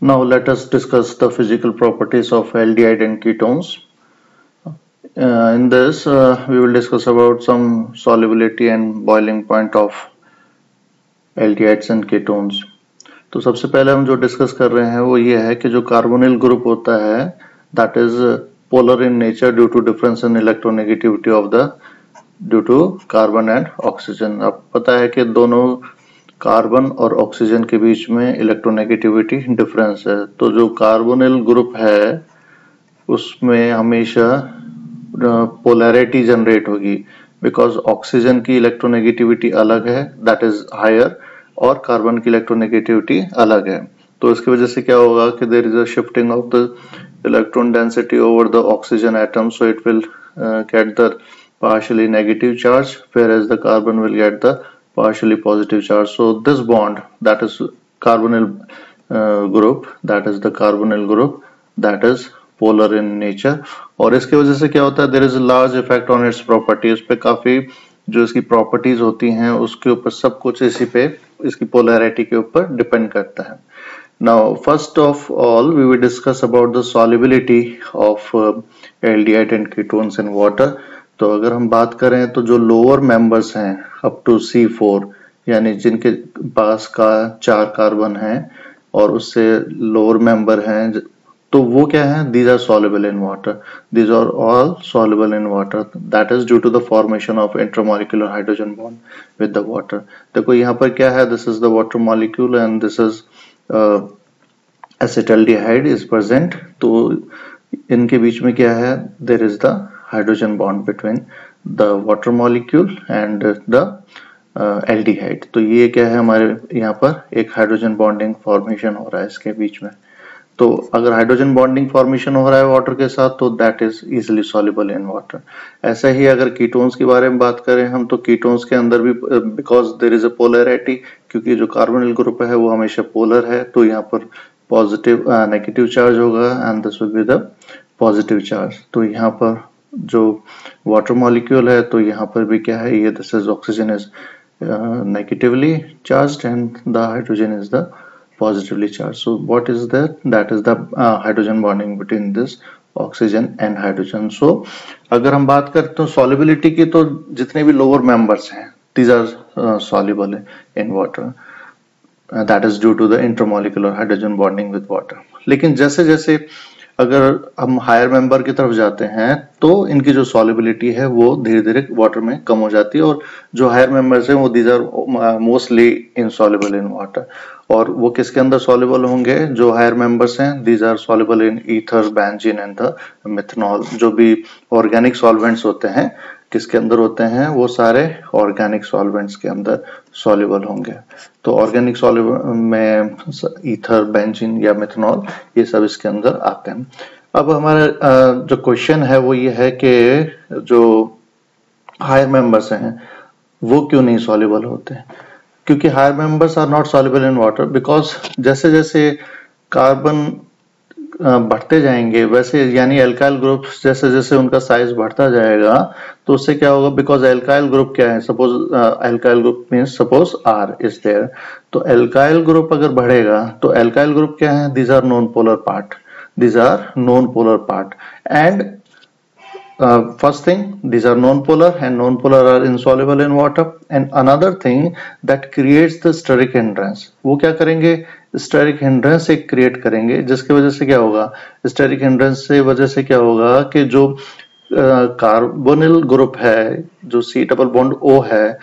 Now let us discuss the physical properties of aldehyde and ketones. In this, we will discuss about some solubility and boiling point of aldehydes and ketones. तो सबसे पहले हम जो discuss कर रहे हैं वो ये है कि जो कार्बोनिल ग्रुप होता है that is polar in nature due to difference in electronegativity of the due to carbon and oxygen. अब पता है कि दोनों कार्बन और ऑक्सीजन के बीच में इलेक्ट्रोनेगेटिविटी डिफरेंस है, तो जो कार्बोनिल ग्रुप है उसमें हमेशा पोलैरिटी जनरेट होगी बिकॉज ऑक्सीजन की इलेक्ट्रोनेगेटिविटी अलग है दैट इज हायर और कार्बन की इलेक्ट्रोनेगेटिविटी अलग है। तो इसकी वजह से क्या होगा कि there is a shifting of the electron density over the oxygen atom, so it will get the partially negative charge whereas the carbon will get the partially positive charge. So this bond that is carbonyl group, that is the carbonyl group that is polar in nature, और इसकी वजह से क्या होता है there is a large effect on its property, उस पे काफी जो इसकी प्रॉपर्टीज होती हैं उसके ऊपर सब कुछ इसी पे इसकी पोलैरिटी के ऊपर डिपेंड करता है। Now first of all we will discuss about the solubility of aldehyde and ketones in water। तो अगर हम बात करें तो जो लोअर मेंबर्स हैं अप टू C4 यानी जिनके पास का 4 कार्बन हैं और उससे लोअर मेंबर हैं तो वो क्या है, these are soluble in water, these are all soluble in water, that is due to the formation of intermolecular hydrogen bond with the water। देखो यहाँ पर क्या है, this is the water molecule and this is acetaldehyde is present, तो इनके बीच में क्या है, there is the hydrogen bond between the water molecule and the aldehyde। तो ये क्या है, हमारे यहाँ पर एक हाइड्रोजन बॉन्डिंग फॉर्मेशन हो रहा है इसके बीच में। तो अगर हाइड्रोजन बॉन्डिंग फॉर्मेशन हो रहा है वाटर के साथ तो that is easily soluble in water. ऐसा ही अगर कीटोन्स की बारे में बात करें हम तो कीटोन्स के अंदर भी because there is a polarity, क्योंकि जो कार्बोनिल ग्रुप है वो हमेशा पोलर है तो यहाँ पर पॉजिटिव नेगेटिव चार्ज होगा and this will be the positive charge. तो यहाँ पर जो वाटर मॉलिक्यूल है तो यहाँ पर भी क्या है, ये this is oxygen is negatively charged and the hydrogen is the positively charged. So what is that? That is the hydrogen bonding between this oxygen and hydrogen. So अगर हम बात करते हैं solubility की तो जितने भी lower members हैं these are soluble in water, that is due to the intermolecular hydrogen bonding with water। लेकिन जैसे जैसे अगर हम हायर मेंबर की तरफ जाते हैं तो इनकी जो सॉल्युबिलिटी है वो धीरे धीरे वाटर में कम हो जाती है और जो हायर मेंबर्स हैं वो these are mostly insoluble in water. और वो किसके अंदर सॉल्युबल होंगे, जो हायर मेंबर्स हैं these are soluble in ether, benzene and the methanol. जो भी ऑर्गेनिक सॉल्वेंट्स होते हैं किसके अंदर होते हैं, वो सारे ऑर्गेनिक सॉल्वेंट्स के अंदर सॉल्युबल होंगे। तो ऑर्गेनिक सॉल्युबल में ईथर, बेंजीन या मिथनॉल ये सब इसके अंदर आते हैं। अब हमारा जो क्वेश्चन है वो ये है कि जो हायर मेंबर्स हैं वो क्यों नहीं सॉल्युबल होते हैं, क्योंकि higher members are not soluble in water because जैसे जैसे कार्बन बढ़ते जाएंगे वैसे यानी एल्काइल ग्रुप जैसे जैसे उनका साइज बढ़ता जाएगा तो उससे क्या होगा, बिकॉज एल्काइल ग्रुप क्या है, suppose alkyl group means suppose R is there, तो एल्काइल ग्रुप अगर बढ़ेगा तो एल्काइल ग्रुप क्या है, these are non polar part, these are non-polar part and first thing these are non-polar and non-polar are insoluble in water and another thing that creates the steric hindrance। वो क्या करेंगे, steric hindrance एक create करेंगे जिसकी वजह से क्या होगा, steric hindrance से वजह से क्या होगा कि जो कार्बोनिल ग्रुप है जो C डबल बॉन्ड O है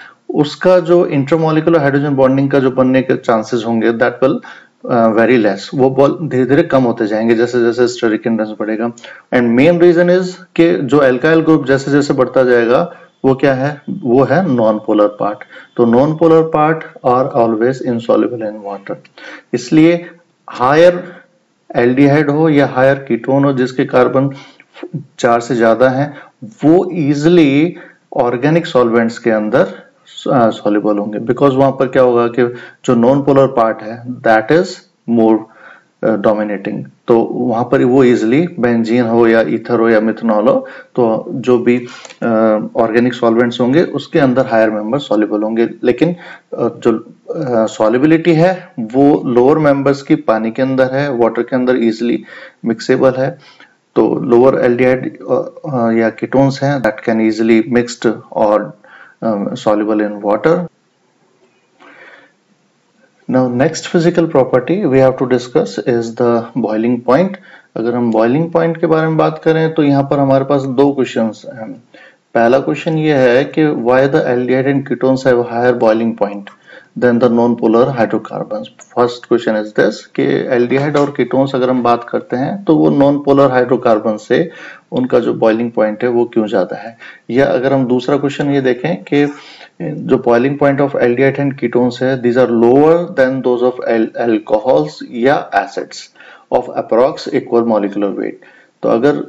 उसका जो इंटरमोलिकुलर हाइड्रोजन बॉन्डिंग का जो बनने के चांसेस होंगे दैट विल वेरी लेस, वो बॉल धीरे धीरे कम होते जाएंगे जैसे जैसे स्टेरिक हिंड्रेंस बढ़ेगा। एंड मेन रीजन इज कि जो एल्काइल ग्रुप जैसे जैसे बढ़ता जाएगा वो क्या है, वो है नॉन पोलर पार्ट। तो non polar part are always insoluble in water, इसलिए हायर एल्डिहाइड हो या हायर कीटोन हो जिसके कार्बन 4 से ज्यादा हैं वो इजिली ऑर्गेनिक सॉल्वेंट्स के अंदर सॉल्युबल होंगे बिकॉज वहां पर क्या होगा कि जो नॉन पोलर पार्ट है दैट इज मोर डोमिनेटिंग, तो वहां पर वो इजिली बेंजीन हो या ईथर हो या मिथनॉल हो, तो जो भी ऑर्गेनिक सॉल्वेंट्स होंगे उसके अंदर हायर मेंबर सॉल्युबल होंगे, लेकिन जो सॉल्युबिलिटी है वो लोअर मेंबर्स की पानी के अंदर है, वाटर के अंदर इजिली मिक्सेबल है। तो लोअर एल्डिहाइड या कीटोन्स हैं दैट कैन इजिली मिक्स्ड और soluble in water. Now next physical property we have to discuss is the boiling point. अगर हम boiling point के बारे में बात करें तो यहाँ पर हमारे पास दो क्वेश्चंस हैं। पहला क्वेश्चन ये है कि why the aldehyde and ketones have higher boiling point than the non-polar hydrocarbons. First question is this कि aldehyde और ketones अगर हम बात करते हैं तो वो non-polar hydrocarbons से उनका जो boiling point है वो क्यों ज्यादा है। या अगर हम दूसरा क्वेश्चन ये देखें कि जो boiling point of aldehyde and ketones है these are lower than those of alcohols या acids of approx equal molecular weight. तो अगर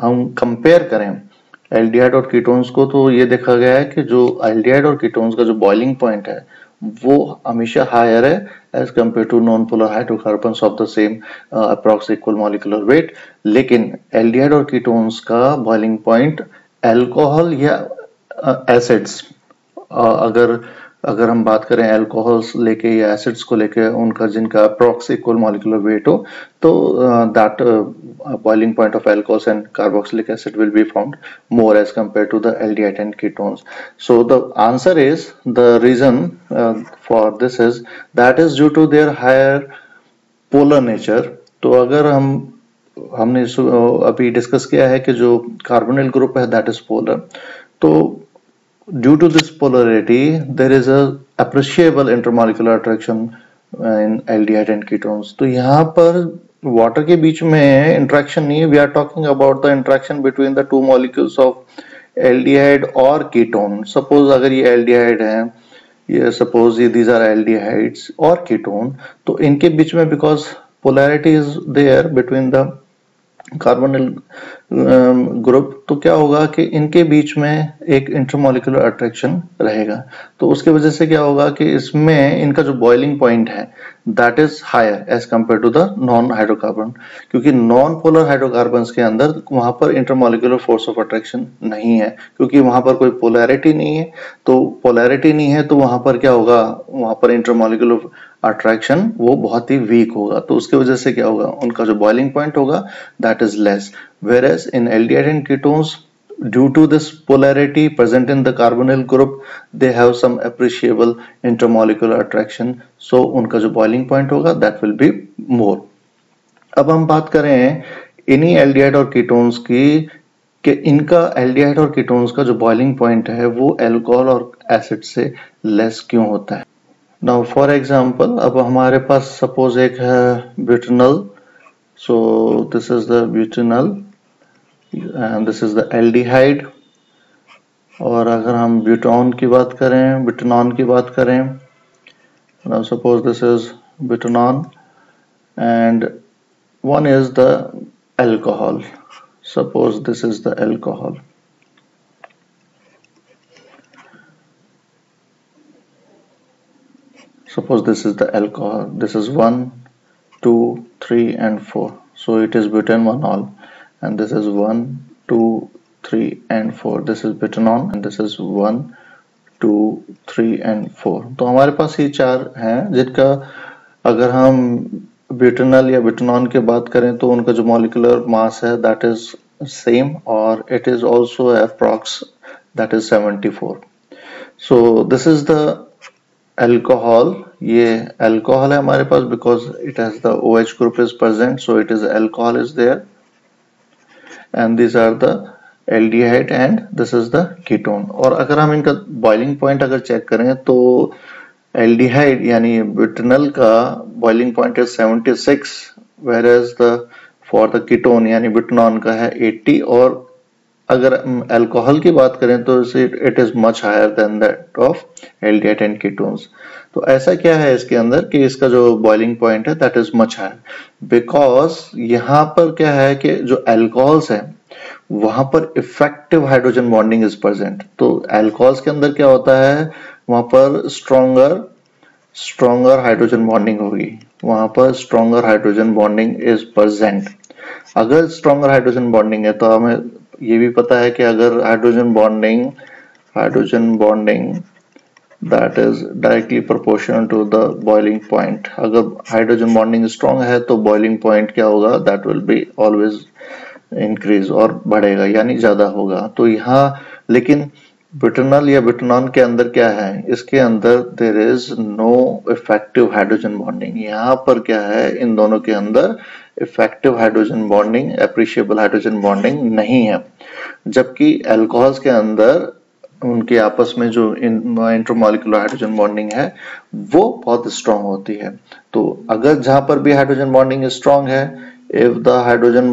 हम कंपेयर करें एल्डिहाइड और कीटोन्स को तो ये देखा गया है कि जो एल्डिहाइड और कीटोन्स का जो बॉइलिंग पॉइंट है वो हमेशा हायर है as compare to non polar hydrocarbons of the same approx equal molecular weight. लेकिन एल्डिहाइड और कीटोन्स का बॉइलिंग पॉइंट अल्कोहल या एसिड्स अगर हम बात करें अल्कोहल्स लेके या एसिड्स को लेके उनका जिनका अप्रॉक्स इक्वल मॉलिक्यूलर वेट हो तो that boiling point of alcohols and carboxylic acid will be found more as compared to the aldehyde and ketones. So the answer is, the reason for this is that is due to their higher polar nature. तो अगर हमने अभी discuss किया है कि जो carbonyl group है that is polar, तो due to this polarity there is a appreciable intermolecular attraction in aldehyde and ketones. तो यहाँ पर वाटर के बीच में इंट्रैक्शन नहीं है, we are talking about the interaction between the two molecules of aldehyde और ketone. Suppose अगर ये एल्डिहाइड है, ये सपोज ये दीज आर एल्डिहाइड्स और कीटोन, तो इनके बीच में because polarity is there between the carbonyl group, तो क्या होगा कि इनके बीच में एक इंटरमॉलिक्यूलर अट्रैक्शन रहेगा। तो उसके वजह से क्या होगा कि इसमें इनका जो बॉइलिंग पॉइंट है that is higher as compare to the non hydrocarbon, क्योंकि नॉन पोलर हाइड्रोकार्बन्स के अंदर वहां पर इंटरमॉलिक्यूलर फोर्स ऑफ अट्रैक्शन नहीं है, क्योंकि वहां पर कोई पोलैरिटी नहीं है। तो पोलैरिटी नहीं है तो वहां पर क्या होगा, वहां पर इंटरमॉलिक्यूलर अट्रैक्शन वो बहुत ही वीक होगा। तो उसके वजह से क्या होगा, उनका जो बॉइलिंग पॉइंट होगा that is less. Whereas in aldehyde and ketones, due to this polarity present in the carbonyl group, they have some appreciable intermolecular attraction, so उनका जो boiling point होगा that will be more. अब हम बात करें इन्हीं aldehyde और ketones की कि इनका aldehyde और ketones का जो boiling point है वो alcohol और acid से less क्यों होता है। Now for example, अब हमारे पास suppose एक है butanol, so this is the butanol and this is the aldehyde, और अगर हम ब्यूटान की बात करें, बुटानॉन की बात करें, now suppose this is butanol and one is the alcohol, suppose this is the alcohol. Suppose this is the alcohol, this is 1, 2, 3 and 4, so it is butanol, and this is 1, 2, 3 and 4, this is butanol and this is 1, 2, 3 and 4. तो हमारे पास ये चार हैं जिनका अगर हम butanol या butanol की बात करें तो उनका जो मॉलिक्यूलर मास है दैट इज सेम और it is also approx that is 74. So this is the alcohol, ये अल्कोहल है हमारे पास because it has the OH group is present, so it is alcohol is there, and these are the aldehyde and this is the ketone. और अगर हम इनका boiling point अगर check करें तो एल्डिहाइड यानी बुटानॉल का boiling point is 76, whereas the for the ketone यानी बुटानॉल का है 80, और अगर अल्कोहल की बात करें तो it is much higher than that of aldehyde and ketones. तो ऐसा क्या है इसके अंदर कि इसका जो बॉइलिंग पॉइंट है that is much higher because यहाँ पर क्या है कि जो अल्कोहल्स है वहां पर effective hydrogen bonding is present. तो अल्कोहल्स के अंदर क्या होता है, वहां पर स्ट्रॉन्गर हाइड्रोजन बॉन्डिंग होगी, वहां पर stronger hydrogen bonding is present. अगर स्ट्रॉन्गर हाइड्रोजन बॉन्डिंग है तो हमें ये भी पता है कि अगर hydrogen bonding that is directly proportional to the boiling point। अगर हाइड्रोजन बॉन्डिंग स्ट्रॉन्ग है तो बॉइलिंग पॉइंट क्या होगा, that will be always increase और बढ़ेगा यानी ज्यादा होगा। तो यहाँ लेकिन ब्यूटेनॉल या ब्यूटेनॉन के अंदर क्या है, इसके अंदर there is no effective hydrogen bonding. यहाँ पर क्या है, इन दोनों के अंदर effective hydrogen bonding, appreciable hydrogen bonding नहीं है। जबकि अल्कोहल्स के अंदर उनके आपस में जो इंटरमॉलिक्यूलर हाइड्रोजन बॉन्डिंग है वो बहुत स्ट्रांग होती है। तो अगर जहां पर भी हाइड्रोजन बॉन्डिंग स्ट्रांग है, if the hydrogen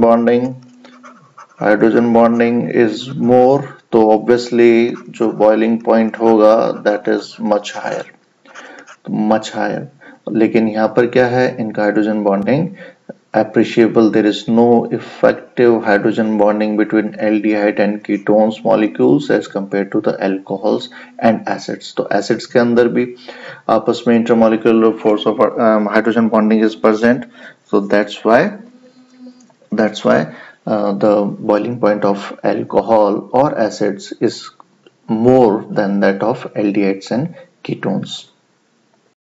bonding is more, तो ऑब्वियसली जो बॉइलिंग पॉइंट होगा दैट इज मच हायर। लेकिन यहाँ पर क्या है, इनका hydrogen bonding appreciable, there is no effective hydrogen bonding between aldehyde and ketones molecules as compared to the alcohols and acids। तो acids के अंदर भी आपस में intermolecular force of hydrogen bonding is present, so that's why the boiling point of alcohol or acids is more than that of aldehydes and ketones।